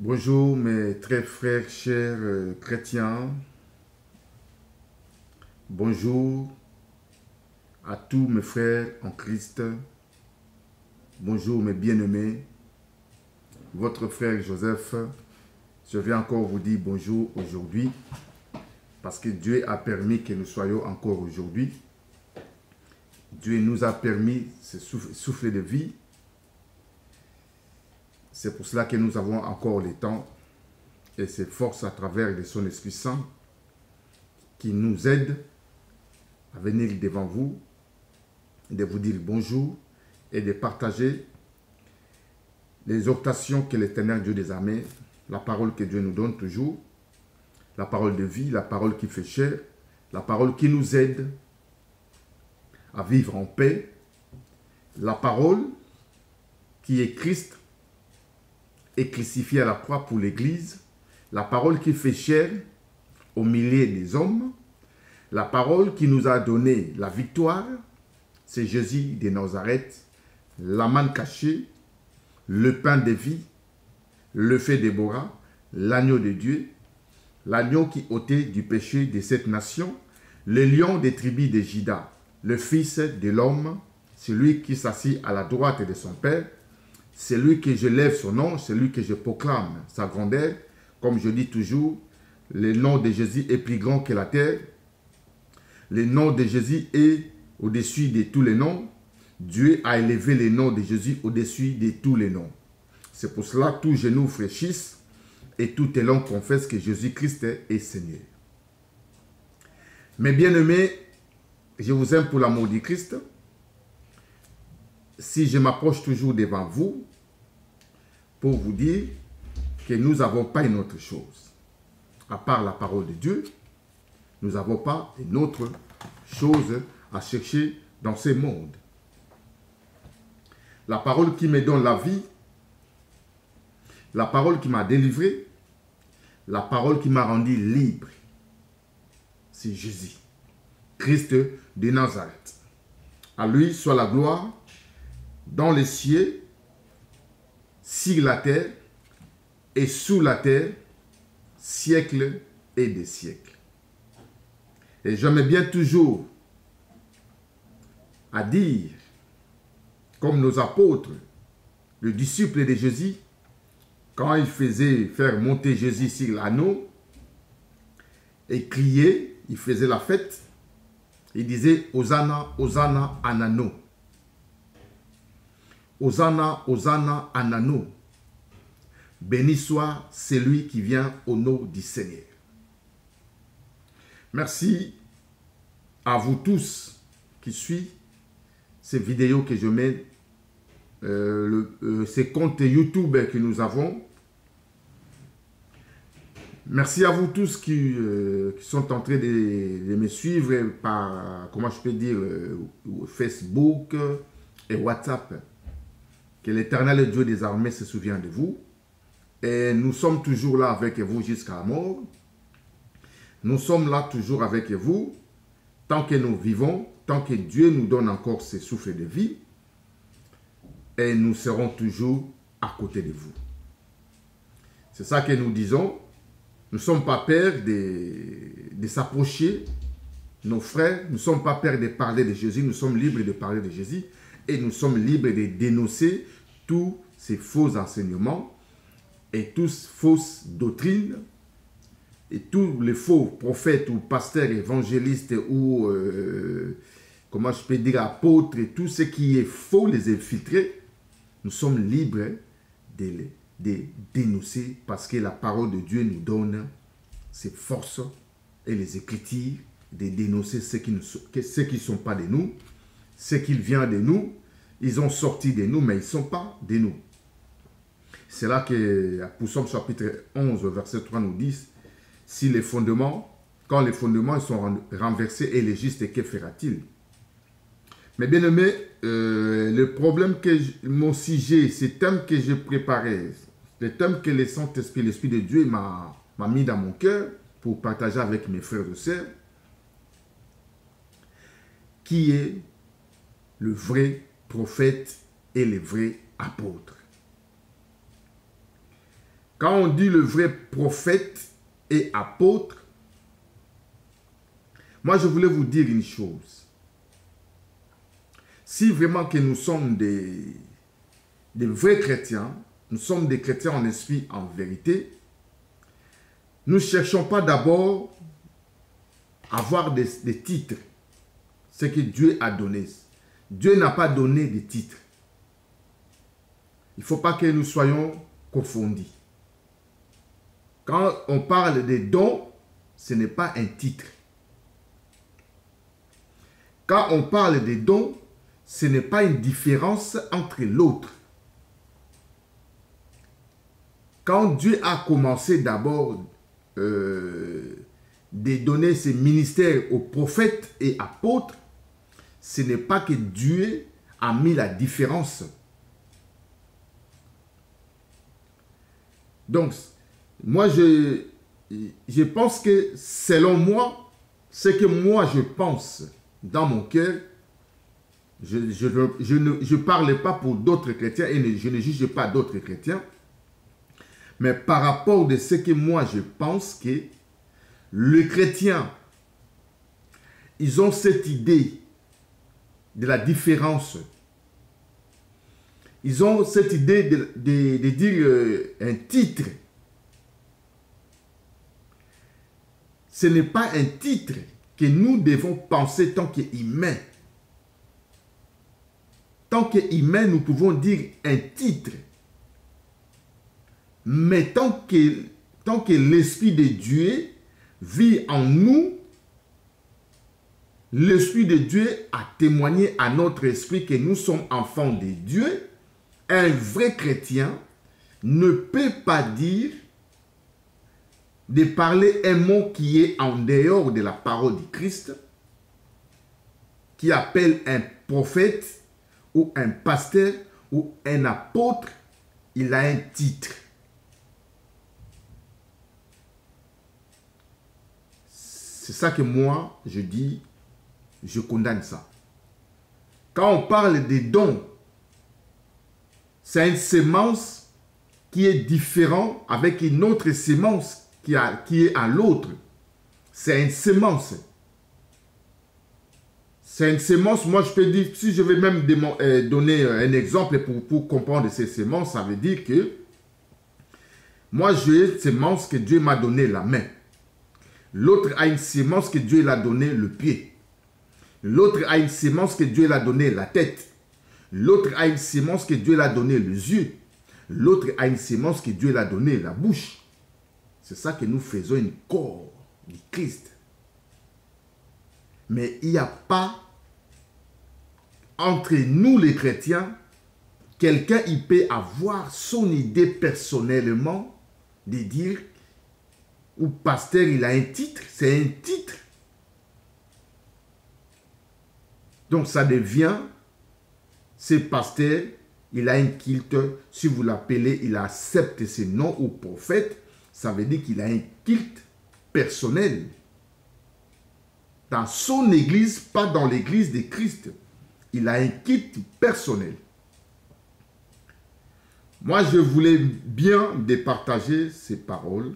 Bonjour mes très frères, chers chrétiens. Bonjour à tous mes frères en Christ. Bonjour mes bien-aimés. Votre frère Joseph, je viens encore vous dire bonjour aujourd'hui parce que Dieu a permis que nous soyons encore aujourd'hui. Dieu nous a permis ce souffle de vie. C'est pour cela que nous avons encore le temps et ses forces à travers de son Esprit Saint qui nous aide à venir devant vous, de vous dire bonjour et de partager l'exhortation que l'Éternel Dieu des armées, la parole que Dieu nous donne toujours, la parole de vie, la parole qui fait chair, la parole qui nous aide à vivre en paix, la parole qui est Christ et crucifié à la croix pour l'Église, la parole qui fait chair au milieu des hommes, la parole qui nous a donné la victoire, c'est Jésus de Nazareth, la manne cachée, le pain de vie, le feu de Déborah, l'agneau de Dieu, l'agneau qui ôtait du péché de cette nation, le lion des tribus de Juda, le Fils de l'homme, celui qui s'assit à la droite de son Père, celui que je lève son nom, celui que je proclame sa grandeur. Comme je dis toujours, le nom de Jésus est plus grand que la terre. Le nom de Jésus est au-dessus de tous les noms. Dieu a élevé le nom de Jésus au-dessus de tous les noms. C'est pour cela que tous genoux fléchissent et toute langue confesse que Jésus-Christ est Seigneur. Mes bien-aimés, je vous aime pour l'amour du Christ. Si je m'approche toujours devant vous pour vous dire que nous n'avons pas une autre chose. À part la parole de Dieu, nous n'avons pas une autre chose à chercher dans ce monde. La parole qui me donne la vie, la parole qui m'a délivré, la parole qui m'a rendu libre, c'est Jésus, Christ de Nazareth. À lui soit la gloire dans les cieux, sur la terre et sous la terre, siècles et des siècles. Et j'aime bien toujours à dire, comme nos apôtres, le disciple de Jésus, quand il faisait faire monter Jésus sur l'anneau et crier, il faisait la fête, il disait « Hosanna, Hosanna, Anano ». Hosanna, Hosanna, Anano. Béni soit celui qui vient au nom du Seigneur. Merci à vous tous qui suivent ces vidéos que je mets, ces comptes YouTube que nous avons. Merci à vous tous qui sont en train de me suivre par, comment je peux dire, Facebook et WhatsApp. Que l'Éternel Dieu des armées se souvient de vous. Et nous sommes toujours là avec vous jusqu'à la mort. Nous sommes là toujours avec vous. Tant que nous vivons, tant que Dieu nous donne encore ce souffle de vie. Et nous serons toujours à côté de vous. C'est ça que nous disons. Nous ne sommes pas peurs de s'approcher. Nos frères, nous ne sommes pas peurs de parler de Jésus. Nous sommes libres de parler de Jésus. Et nous sommes libres de dénoncer tous ces faux enseignements et toutes ces fausses doctrines et tous les faux prophètes ou pasteurs, évangélistes ou, comment je peux dire, apôtres et tout ce qui est faux, les infiltrer. Nous sommes libres de dénoncer parce que la parole de Dieu nous donne ses forces et les Écritures de dénoncer ceux qui ne sont pas de nous, ceux qui viennent de nous. Ils ont sorti de nous, mais ils ne sont pas de nous. C'est là que Psaume chapitre 11, verset 3 nous dit, si les fondements, quand les fondements sont renversés et les justes, que fera-t-il? Mais bien aimé, le problème que mon sujet, ce thème que j'ai préparé, le thème que le Saint-Esprit, l'Esprit de Dieu m'a mis dans mon cœur pour partager avec mes frères et sœurs, qui est le vrai prophète et les vrais apôtres. Quand on dit le vrai prophète et apôtre, moi je voulais vous dire une chose. Si vraiment que nous sommes des vrais chrétiens, nous sommes des chrétiens en esprit, en vérité, nous ne cherchons pas d'abord à avoir des titres, ce que Dieu a donné. Dieu n'a pas donné de titres. Il ne faut pas que nous soyons confondus. Quand on parle des dons, ce n'est pas un titre. Quand on parle des dons, ce n'est pas une différence entre l'autre. Quand Dieu a commencé d'abord de donner ses ministères aux prophètes et apôtres, ce n'est pas que Dieu a mis la différence. Donc, moi, je pense que selon moi, ce que moi je pense dans mon cœur, je ne parle pas pour d'autres chrétiens et je ne juge pas d'autres chrétiens, mais par rapport de ce que moi je pense que les chrétiens, ils ont cette idée de la différence. Ils ont cette idée de dire un titre. Ce n'est pas un titre que nous devons penser tant qu'humains. Tant qu'humains, nous pouvons dire un titre. Mais tant que l'Esprit de Dieu vit en nous, l'Esprit de Dieu a témoigné à notre esprit que nous sommes enfants de Dieu. Un vrai chrétien ne peut pas dire de parler un mot qui est en dehors de la parole de Christ, qui appelle un prophète ou un pasteur ou un apôtre, il a un titre. C'est ça que moi, je dis, je condamne ça. Quand on parle des dons, c'est une sémence qui est différente avec une autre sémence qui est à l'autre. C'est une sémence. C'est une sémence, moi je peux dire, si je vais même donner un exemple pour comprendre ces sémences, ça veut dire que moi j'ai une sémence que Dieu m'a donné la main. L'autre a une sémence que Dieu l'a donné le pied. L'autre a une sémence que Dieu l'a donné la tête. L'autre a une sémence que Dieu l'a donné les yeux. L'autre a une sémence que Dieu l'a donné la bouche. C'est ça que nous faisons un corps du Christ. Mais il n'y a pas entre nous les chrétiens, quelqu'un il peut avoir son idée personnellement de dire ou pasteur il a un titre, c'est un titre. Donc ça devient, ce pasteur, il a un culte, si vous l'appelez, il accepte ce nom ou prophète, ça veut dire qu'il a un culte personnel. Dans son église, pas dans l'église de Christ. Il a un culte personnel. Moi, je voulais bien départager ces paroles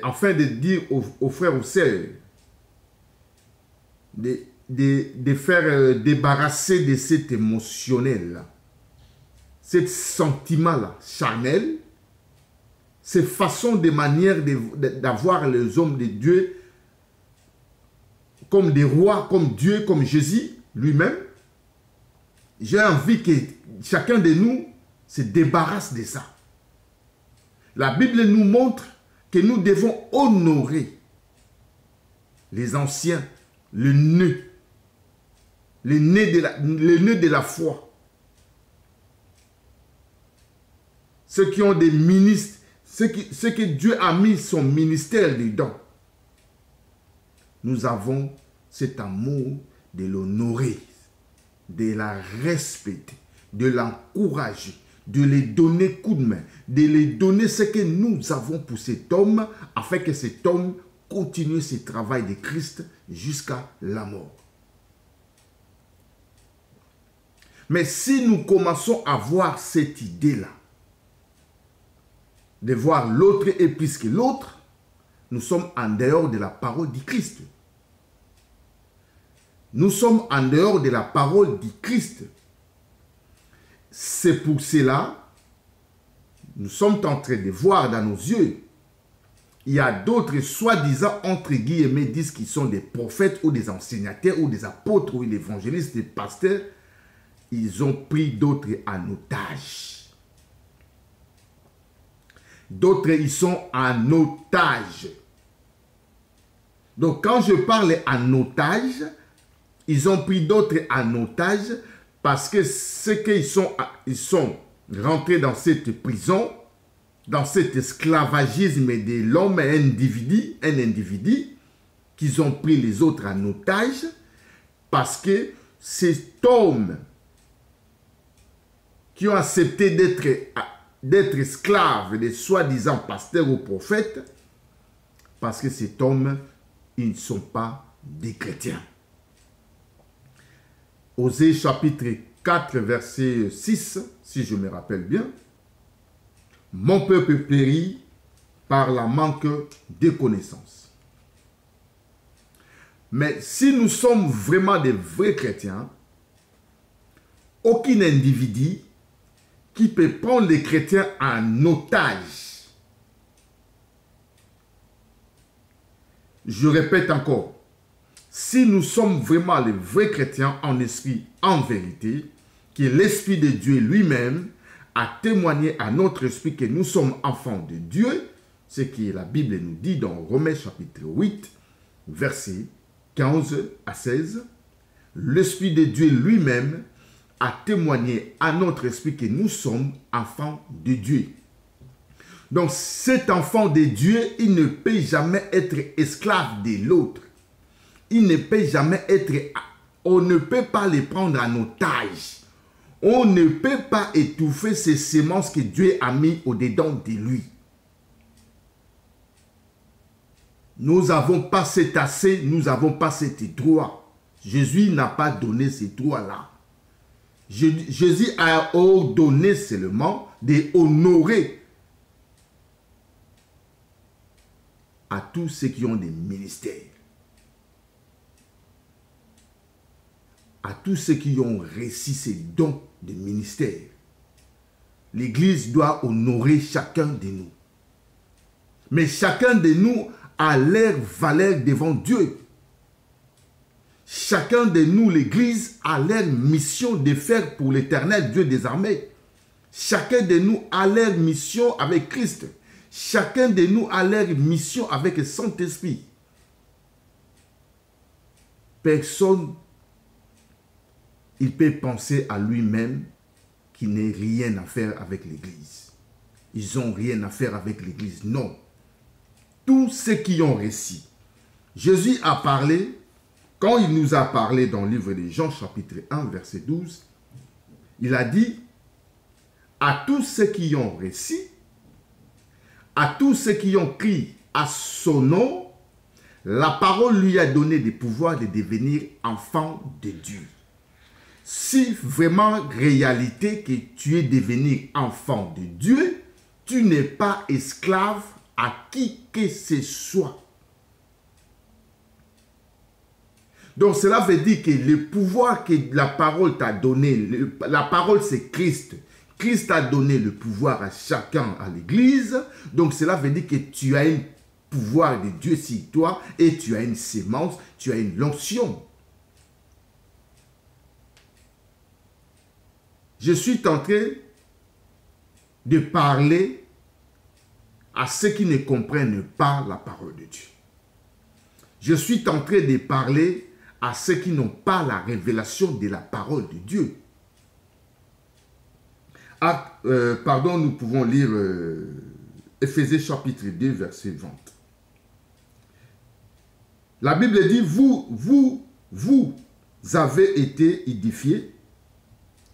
afin de dire aux frères, aux sœurs, de faire débarrasser de cet émotionnel-là, ce sentiment-là, charnel, ces façons de manière d'avoir les hommes de Dieu comme des rois, comme Dieu, comme Jésus lui-même. J'ai envie que chacun de nous se débarrasse de ça. La Bible nous montre que nous devons honorer les anciens, le nœud de la foi. Ceux qui ont des ministres, ceux que Dieu a mis son ministère dedans. Nous avons cet amour de l'honorer, de la respecter, de l'encourager, de lui donner coup de main, de lui donner ce que nous avons pour cet homme, afin que cet homme continue ce travail de Christ jusqu'à la mort. Mais si nous commençons à voir cette idée-là, de voir l'autre est plus que l'autre, nous sommes en dehors de la parole du Christ. Nous sommes en dehors de la parole du Christ. C'est pour cela, nous sommes en train de voir dans nos yeux, il y a d'autres soi-disant, entre guillemets, disent qu'ils sont des prophètes ou des enseignateurs ou des apôtres ou des évangélistes, des pasteurs. Ils ont pris d'autres en otage. D'autres, ils sont en otage. Donc, quand je parle en otage, ils ont pris d'autres en otage parce que c'est qu'ils sont rentrés dans cette prison, dans cet esclavagisme de l'homme, un individu, qu'ils ont pris les autres en otage parce que cet homme qui ont accepté d'être esclaves des soi-disant pasteurs ou prophètes, parce que cet homme, ils ne sont pas des chrétiens. Osée chapitre 4, verset 6, si je me rappelle bien. Mon peuple périt par la manque de connaissances. Mais si nous sommes vraiment des vrais chrétiens, aucun individu qui peut prendre les chrétiens en otage. Je répète encore, si nous sommes vraiment les vrais chrétiens en esprit, en vérité, que l'Esprit de Dieu lui-même a témoigné à notre esprit que nous sommes enfants de Dieu, ce que la Bible nous dit dans Romains chapitre 8, versets 15 à 16, l'Esprit de Dieu lui-même a témoigné à notre esprit que nous sommes enfants de Dieu. Donc cet enfant de Dieu, il ne peut jamais être esclave de l'autre. Il ne peut jamais être... On ne peut pas les prendre en otage. On ne peut pas étouffer ces semences que Dieu a mis au-dedans de lui. Nous n'avons pas cet assez, nous n'avons pas cet droit. Jésus n'a pas donné ces droits-là. Jésus a ordonné seulement d'honorer à tous ceux qui ont des ministères, à tous ceux qui ont reçu ces dons de ministère. L'Église doit honorer chacun de nous. Mais chacun de nous a leur valeur devant Dieu. Chacun de nous, l'Église, a leur mission de faire pour l'Éternel Dieu des armées. Chacun de nous a leur mission avec Christ. Chacun de nous a leur mission avec le Saint-Esprit. Personne, il peut penser à lui-même qu'il n'ait rien à faire avec l'Église. Ils n'ont rien à faire avec l'Église. Non. Tous ceux qui ont reçu. Jésus a parlé. Quand il nous a parlé dans le livre de Jean, chapitre 1, verset 12, il a dit, à tous ceux qui ont reçu, à tous ceux qui ont crié à son nom, la parole lui a donné le pouvoir de devenir enfant de Dieu. Si vraiment réalité que tu es devenu enfant de Dieu, tu n'es pas esclave à qui que ce soit. Donc cela veut dire que le pouvoir que la parole t'a donné, la parole c'est Christ. Christ a donné le pouvoir à chacun à l'église. Donc cela veut dire que tu as un pouvoir de Dieu sur toi et tu as une sémence, tu as une onction. Je suis tenté de parler à ceux qui ne comprennent pas la parole de Dieu. Je suis tenté de parler à ceux qui n'ont pas la révélation de la parole de Dieu. Nous pouvons lire Éphésiens chapitre 2, verset 20. La Bible dit, vous avez été édifiés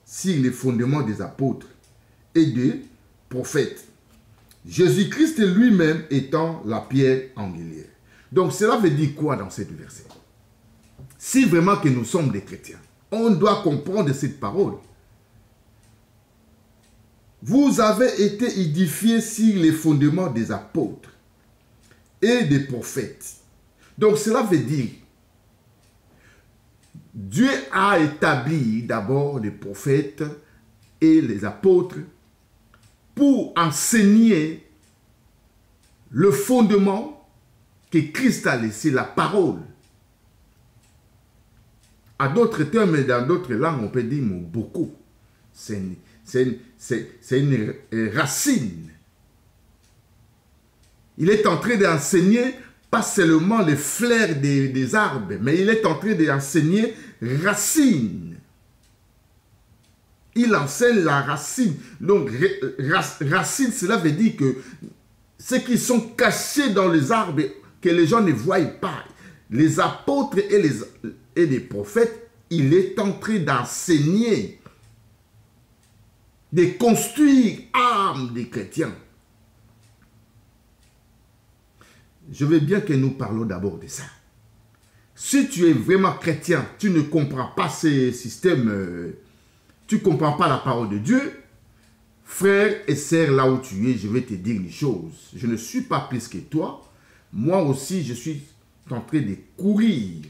sur les fondements des apôtres et des prophètes. Jésus-Christ lui-même étant la pierre angulaire. Donc cela veut dire quoi dans cette verset? Si vraiment que nous sommes des chrétiens, on doit comprendre cette parole. Vous avez été édifiés sur les fondements des apôtres et des prophètes. Donc cela veut dire, Dieu a établi d'abord les prophètes et les apôtres pour enseigner le fondement que Christ a laissé, la parole. À d'autres termes et dans d'autres langues, on peut dire beaucoup. C'est une racine. Il est en train d'enseigner pas seulement les fleurs des arbres, mais il est en train d'enseigner racine. Il enseigne la racine. Donc, racine, cela veut dire que ceux qui sont cachés dans les arbres, que les gens ne voient pas, les apôtres et les prophètes, il est en train d'enseigner, de construire âme des chrétiens. Je veux bien que nous parlons d'abord de ça. Si tu es vraiment chrétien, tu ne comprends pas ces systèmes, tu ne comprends pas la parole de Dieu, frère et sœur, là où tu es, je vais te dire les choses. Je ne suis pas plus que toi. Moi aussi, je suis en train de courir.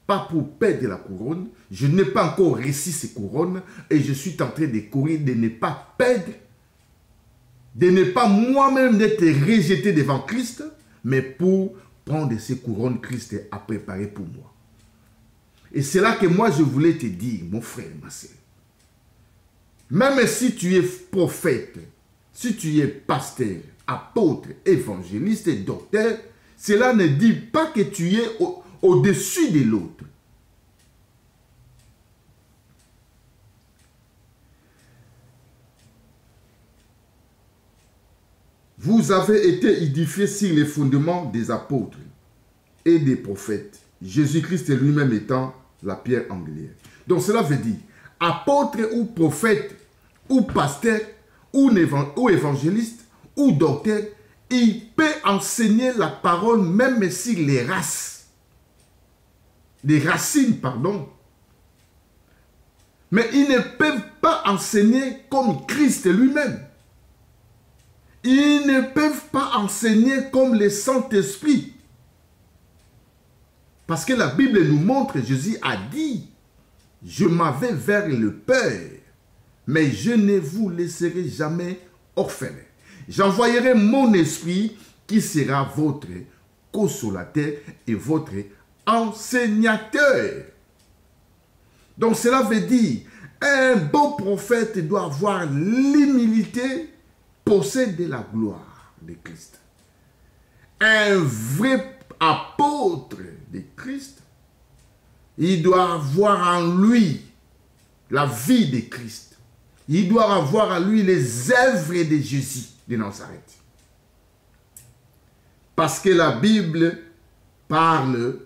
Pas pour perdre la couronne. Je n'ai pas encore réussi ces couronnes. Et je suis en train de courir, de ne pas perdre. De ne pas moi-même d'être rejeté devant Christ. Mais pour prendre ces couronnes Christ a préparées pour moi. Et c'est là que moi je voulais te dire, mon frère, ma sœur. Même si tu es prophète, si tu es pasteur, apôtre, évangéliste et docteur, cela ne dit pas que tu es au-dessus de l'autre. Vous avez été édifiés sur les fondements des apôtres et des prophètes, Jésus-Christ lui-même étant la pierre angulaire. Donc cela veut dire, apôtre ou prophète, ou pasteur, ou évangéliste, ou docteur, il peut enseigner la parole même sur les races. Les racines, pardon. Mais ils ne peuvent pas enseigner comme Christ lui-même. Ils ne peuvent pas enseigner comme le Saint-Esprit. Parce que la Bible nous montre, Jésus a dit, je m'en vais vers le Père, mais je ne vous laisserai jamais orphelins. J'envoyerai mon esprit qui sera votre consolateur et votre enseignateur. Donc cela veut dire, un bon prophète doit avoir l'humilité, posséder la gloire de Christ. Un vrai apôtre de Christ, il doit avoir en lui la vie de Christ. Il doit avoir en lui les œuvres de Jésus de Nazareth. Parce que la Bible parle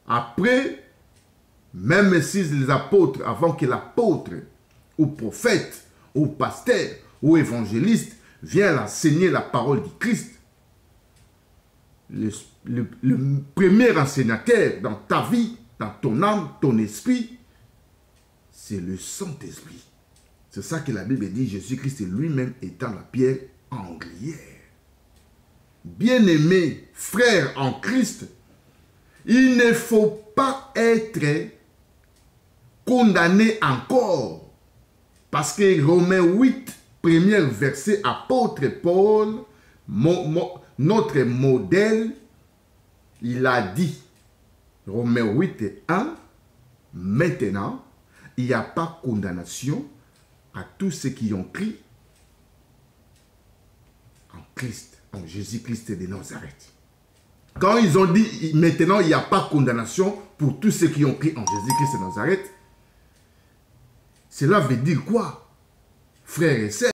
après, même si les apôtres, avant que l'apôtre ou prophète ou pasteur ou évangéliste vienne enseigner la parole du Christ, le premier enseignateur dans ta vie, dans ton âme, ton esprit, c'est le Saint-Esprit. C'est ça que la Bible dit, Jésus-Christ lui-même étant la pierre angulaire. Bien-aimés, frères en Christ, il ne faut pas être condamné encore. Parce que Romains 8, premier verset, apôtre Paul, notre modèle, il a dit, Romains 8, 1, maintenant, il n'y a pas condamnation à tous ceux qui ont cru en Christ, en Jésus-Christ de Nazareth. Quand ils ont dit, maintenant, il n'y a pas condamnation pour tous ceux qui ont cru en Jésus-Christ de Nazareth, cela veut dire quoi, frères et sœurs?